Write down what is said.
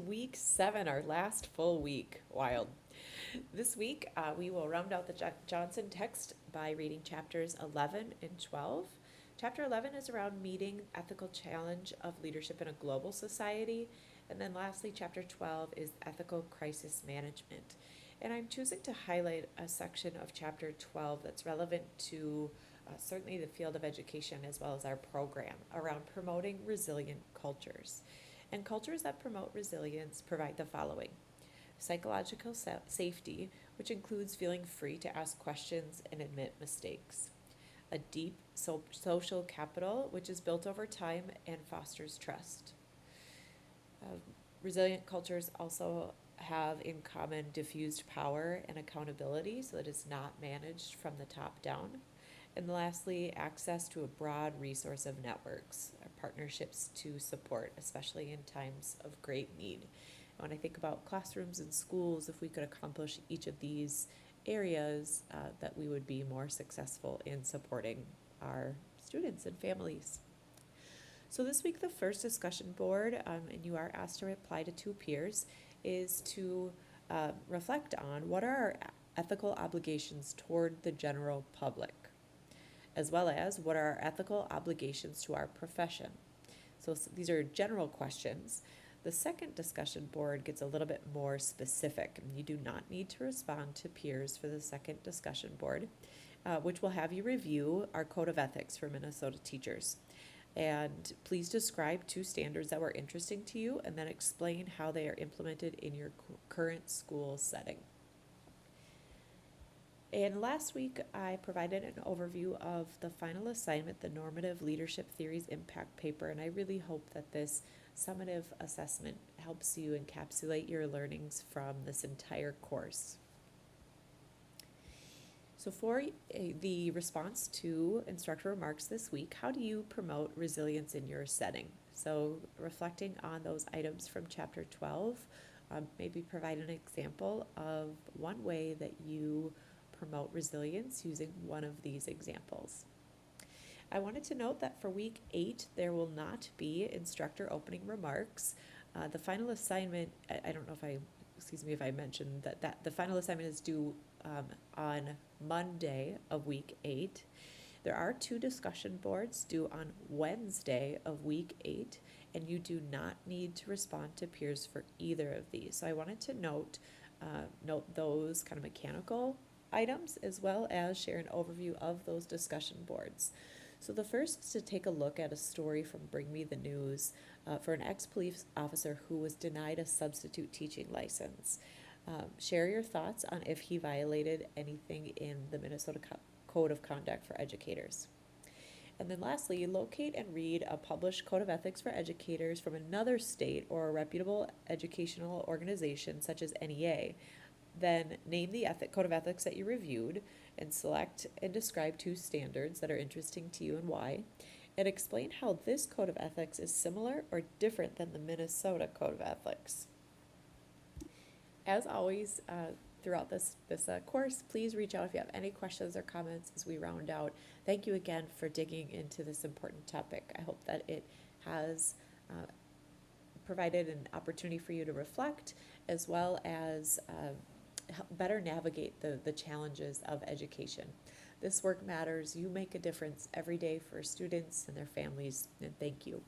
week 7, our last full week. Wild. This week, we will round out the Johnson text by reading chapters 11 and 12. Chapter 11 is around meeting ethical challenge of leadership in a global society. And then lastly, chapter 12 is ethical crisis management. And I'm choosing to highlight a section of chapter 12 that's relevant to certainly the field of education as well as our program around promoting resilient cultures. And cultures that promote resilience provide the following: psychological safety, which includes feeling free to ask questions and admit mistakes; a deep social capital, which is built over time and fosters trust. Resilient cultures also have in common diffused power and accountability, so that it's not managed from the top down. And lastly, access to a broad resource of networks, partnerships to support, especially in times of great need. When I think about classrooms and schools, if we could accomplish each of these areas, that we would be more successful in supporting our students and families. So this week, the first discussion board, and you are asked to reply to 2 peers, is to reflect on what are our ethical obligations toward the general public, as well as what are our ethical obligations to our profession. So these are general questions. The second discussion board gets a little bit more specific, and you do not need to respond to peers for the second discussion board, which will have you review our Code of Ethics for Minnesota teachers. And please describe 2 standards that were interesting to you and then explain how they are implemented in your current school setting. And last week, I provided an overview of the final assignment, the Normative Leadership Theories Impact Paper, and I really hope that this summative assessment helps you encapsulate your learnings from this entire course. So for the response to instructor remarks this week, how do you promote resilience in your setting? So reflecting on those items from chapter 12, maybe provide an example of one way that you promote resilience using one of these examples. I wanted to note that for week 8, there will not be instructor opening remarks. The final assignment, I don't know if I mentioned that the final assignment is due on Monday of week 8. There are 2 discussion boards due on Wednesday of week 8, and you do not need to respond to peers for either of these. So I wanted to note those kind of mechanical items, as well as share an overview of those discussion boards. So the first is to take a look at a story from Bring Me the News for an ex-police officer who was denied a substitute teaching license. Share your thoughts on if he violated anything in the Minnesota Code of Conduct for Educators. And then lastly, locate and read a published Code of Ethics for Educators from another state or a reputable educational organization such as NEA. Then name the Code of Ethics that you reviewed and select and describe 2 standards that are interesting to you and why, and explain how this Code of Ethics is similar or different than the Minnesota Code of Ethics. As always, throughout this course, please reach out if you have any questions or comments as we round out. Thank you again for digging into this important topic. I hope that it has provided an opportunity for you to reflect, as well as better navigate the challenges of education. This work matters. You make a difference every day for students and their families, and thank you.